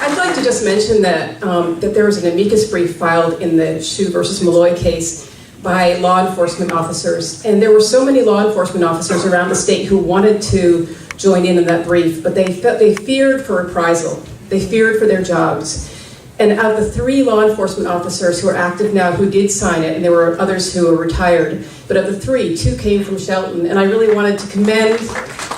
I'd like to just mention that that there was an amicus brief filed in the Shu versus Malloy case by law enforcement officers, and there were so many law enforcement officers around the state who wanted to join in that brief, but they feared for reprisal. They feared for their jobs. And of the 3 law enforcement officers who are active now who did sign it, and there were others who were retired, but of the 3, 2 came from Shelton, and I really wanted to commend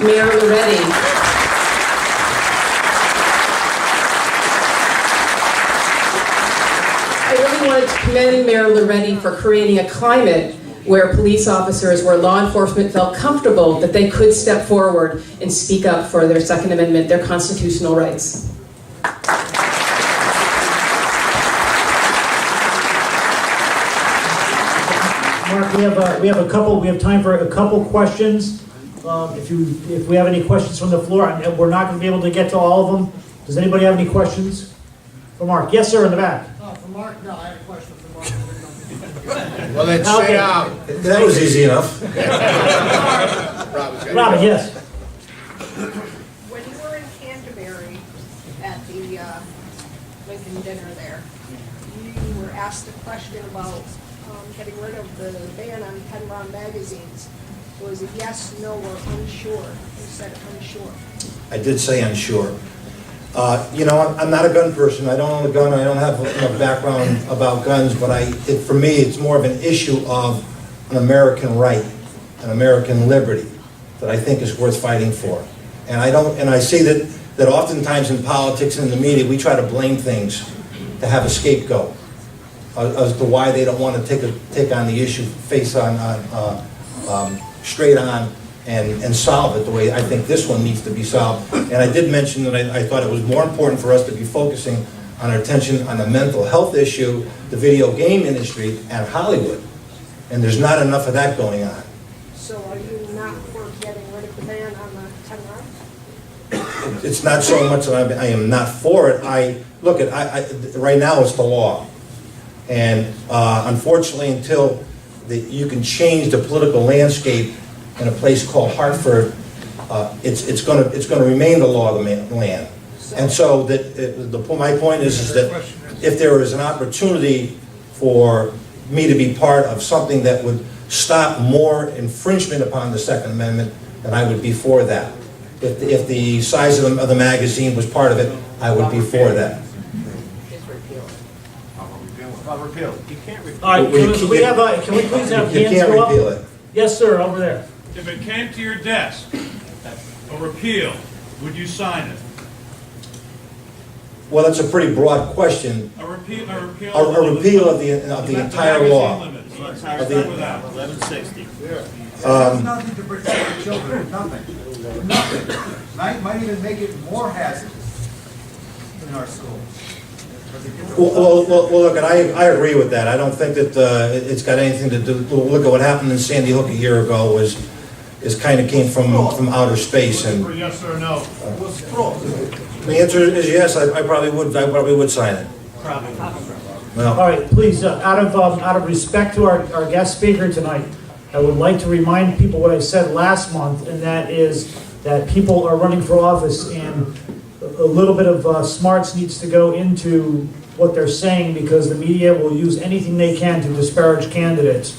Mayor Lauretti. I really wanted to commend Mayor Lauretti for creating a climate where police officers, where law enforcement felt comfortable that they could step forward and speak up for their Second Amendment, their constitutional rights. Mark, we have time for a couple questions. If we have any questions from the floor, we're not going to be able to get to all of them. Does anybody have any questions for Mark? Yes, sir, in the back. For Mark, no, I had a question for Mark. Well, then say out. That was easy enough. Robin, yes. When you were in Canterbury at the Lincoln dinner there, you were asked a question about getting rid of the ban on Penron magazines. Was it yes, no, or unsure? You said unsure. I did say unsure. You know, I'm not a gun person. I don't own a gun. I don't have a background about guns, but for me, it's more of an issue of an American right, an American liberty that I think is worth fighting for. And I see that oftentimes in politics and in the media, we try to blame things to have a scapegoat as to why they don't want to take on the issue face on, straight on, and solve it the way I think this one needs to be solved. And I did mention that I thought it was more important for us to be focusing on our attention on the mental health issue, the video game industry, and Hollywood. And there's not enough of that going on. So are you not for getting rid of the ban on the Penron? It's not so much that I am not for it. Look, right now it's the law. And unfortunately, until you can change the political landscape in a place called Hartford, it's going to remain the law of the land. And so my point is that if there is an opportunity for me to be part of something that would stop more infringement upon the Second Amendment, then I would be for that. If the size of the magazine was part of it, I would be for that. Repeal it. You can't repeal it. All right, can we please have You hands can't go up? repeal it. Yes, sir, over there. If it came to your desk, a repeal, would you sign it? Well, that's a pretty broad question. A repeal A repeal of the entire law. Let's Of start the- with that. 1160. There's nothing to protect the children, nothing. Nothing. Might even make it more hazardous in our schools. Well, look, and I agree with that. I don't think that it's got anything to do. Look at what happened in Sandy Hook a year ago. Is kind of came from outer space, and For yes or no? Was fraud. the answer is yes. I probably would. I probably would sign it. Well, All right, please, out of respect to our guest speaker tonight, I would like to remind people what I said last month, and that is that people are running for office, and a little bit of smarts needs to go into what they're saying, because the media will use anything they can to disparage candidates.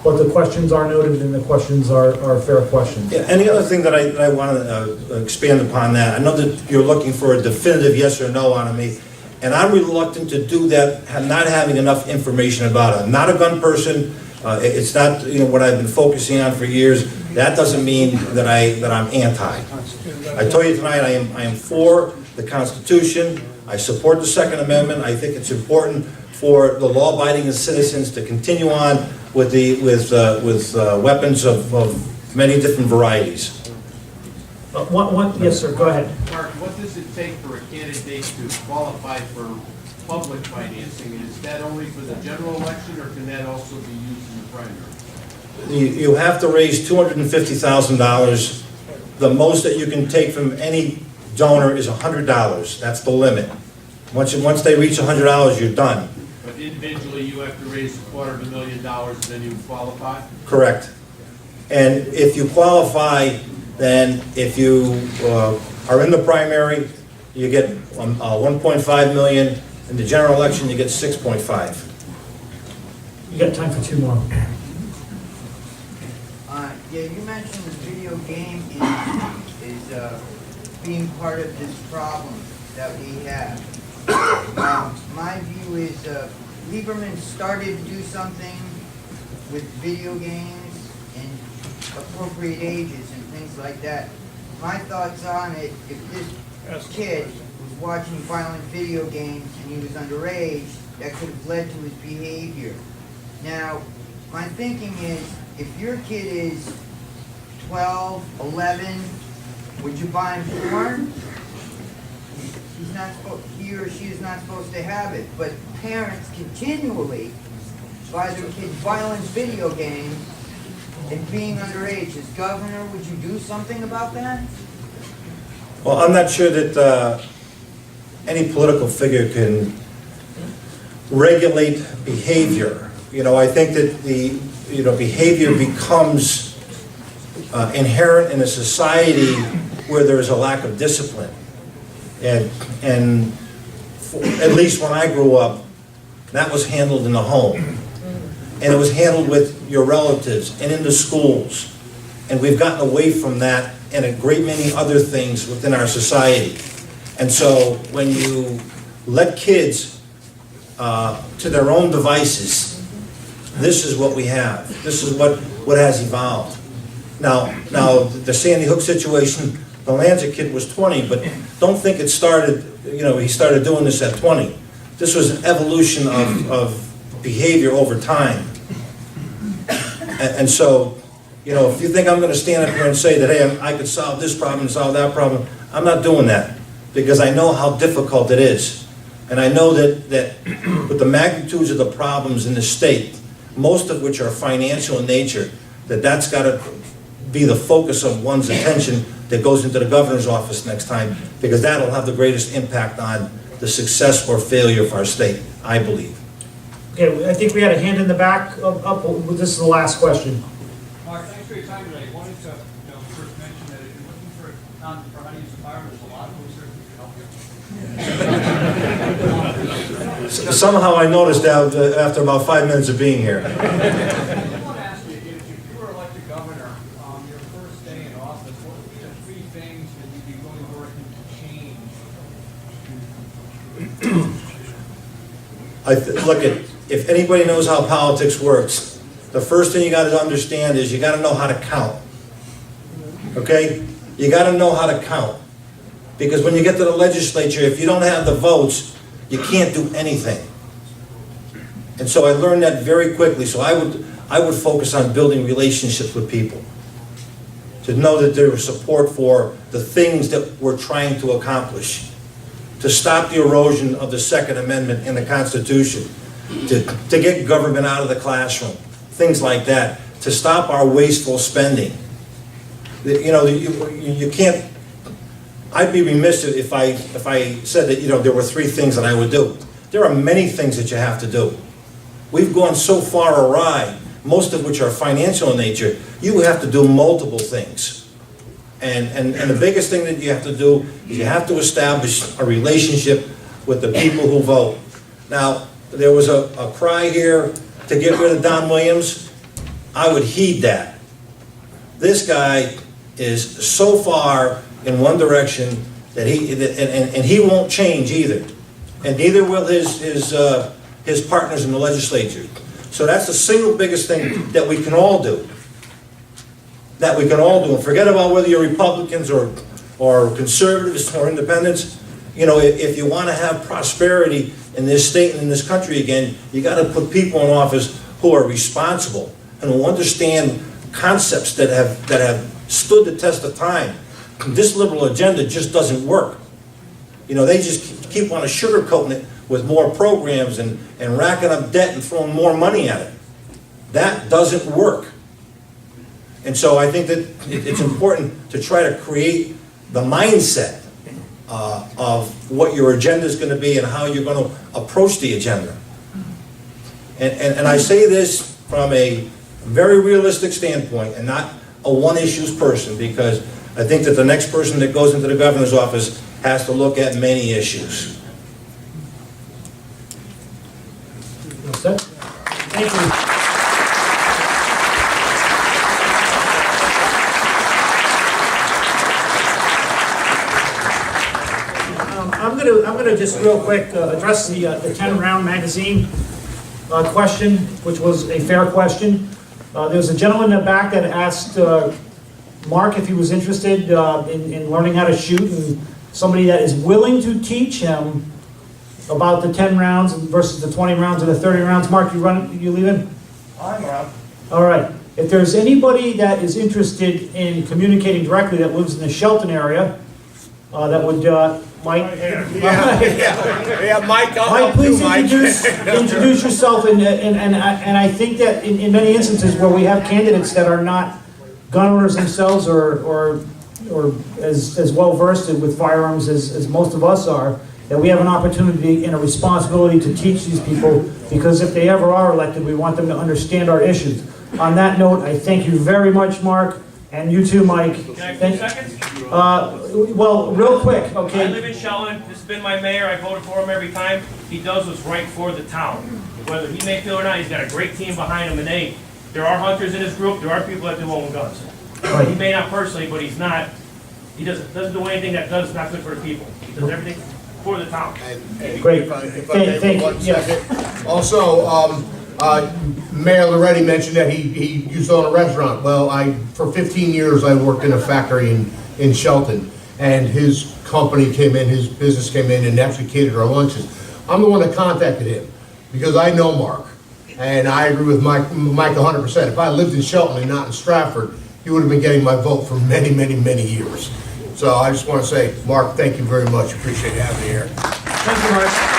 But the questions are noted, and the questions are fair questions. yeah, and the other thing that I want to expand upon that, I know that you're looking for a definitive yes or no on me, and I'm reluctant to do that, not having enough information about it. I'm not a gun person. It's not what I've been focusing on for years. That doesn't mean that I'm anti. I told you tonight I am for the Constitution. I support the Second Amendment. I think it's important for the law-abiding citizens to continue on with weapons of many different varieties. Yes, sir, go ahead. Mark, what does it take for a candidate to qualify for public financing? And is that only for the general election, or can that also be used in the primary? You have to raise $250,000. The most that you can take from any donor is $100. That's the limit. Once they reach $100, you're done. But individually, you have to raise $250,000, then you qualify? Correct. And if you qualify, then if you are in the primary, you get 1.5 million. In the general election, you get 6.5. You got time for two more. Yeah, you mentioned the video game industry is being part of this problem that we have. My view is Lieberman started to do something with video games and appropriate ages and things like that. My thoughts on it, if this kid was watching violent video games and he was underage, that could have led to his behavior. Now, my thinking is, if your kid is 12, 11, would you buy him porn? He's not supposed, he or she is not supposed to have it. But parents continually buy their kids violent video games and being underage. As governor, would you do something about that? Well, I'm not sure that any political figure can regulate behavior. You know, I think that the behavior becomes inherent in a society where there is a lack of discipline. And at least when I grew up, that was handled in the home. And it was handled with your relatives and in the schools. And we've gotten away from that and a great many other things within our society. And so when you let kids to their own devices, this is what we have. This is what has evolved. Now the Sandy Hook situation, the Lanza kid was 20, but don't think it started, he started doing this at 20. This was an evolution of behavior over time. And so, if you think I'm going to stand up here and say that, hey, I could solve this problem and solve that problem, I'm not doing that, because I know how difficult it is. And I know that with the magnitudes of the problems in the state, most of which are financial in nature, that's got to be the focus of one's attention that goes into the governor's office next time, because that'll have the greatest impact on the success or failure of our state, I believe. Okay, I think we had a hand in the back. This is the last question. Mark, thanks for your time today. I wanted to first mention that if you're looking for how to use the fire, there's a lot of research that can help you. Somehow I noticed that after about 5 minutes of being here. I want to ask you, if you were elected governor, your first day in office, what would be the 3 things that you'd be really working to change? Look, if anybody knows how politics works, the first thing you got to understand is you got to know how to count. Okay? You got to know how to count. Because when you get to the legislature, if you don't have the votes, you can't do anything. And so I learned that very quickly. So I would focus on building relationships with people, to know that there was support for the things that we're trying to accomplish, to stop the erosion of the Second Amendment in the Constitution, to get government out of the classroom, things like that, to stop our wasteful spending. You can't. I'd be remiss if I said that there were 3 things that I would do. There are many things that you have to do. We've gone so far awry, most of which are financial in nature. You have to do multiple things. And the biggest thing that you have to do is you have to establish a relationship with the people who vote. Now, there was a cry here to get rid of Don Williams. I would heed that. This guy is so far in one direction that he won't change either. And neither will his partners in the legislature. So that's the single biggest thing that we can all do. And forget about whether you're Republicans or conservatives or independents. If you want to have prosperity in this state and in this country again, you got to put people in office who are responsible and who understand concepts that have stood the test of time. This liberal agenda just doesn't work. They just keep on sugarcoating it with more programs and racking up debt and throwing more money at it. That doesn't work. And so I think that it's important to try to create the mindset of what your agenda is going to be and how you're going to approach the agenda. And I say this from a very realistic standpoint and not a one-issues person, because I think that the next person that goes into the governor's office has to look at many issues. That's it? Thank you. I'm gonna just real quick address the 10-round magazine question, which was a fair question. There was a gentleman in the back that asked Mark if he was interested in learning how to shoot, and somebody that is willing to teach him about the 10 rounds versus the 20 rounds or the 30 rounds. Mark, you leaving? I'm around. All right. If there's anybody that is interested in communicating directly that lives in the Shelton area, that would, Mike? Yeah, Mike, Mike, please introduce yourself, and I think that in many instances where we have candidates that are not gun owners themselves or as well versed with firearms as most of us are, that we have an opportunity and a responsibility to teach these people, because if they ever are elected, we want them to understand our issues. On that note, I thank you very much, Mark, and you too, Mike. Can I have 2 seconds? Well, real quick, I okay? live in Shelton. This has been my mayor. I voted for him every time. He does what's right for the town. Whether he may feel or not, he's got a great team behind him, and there are hunters in his group. There are people that do own guns. He may not personally, but he's not. He doesn't do anything that's not good for the people. He does everything for the town. Great. If I Thank may, you. for 1 Yes. second. Also, Mayor Lauretti mentioned that he used to own a restaurant. Well, for 15 years, I worked in a factory in Shelton, and his company came in, his business came in and actually catered our lunches. I'm the one that contacted him, because I know Mark, and I agree with Mike 100%. If I lived in Shelton and not in Stratford, he would have been getting my vote for many, many, many years. So I just want to say, Mark, thank you very much. Appreciate having you here. Thank you, Mark.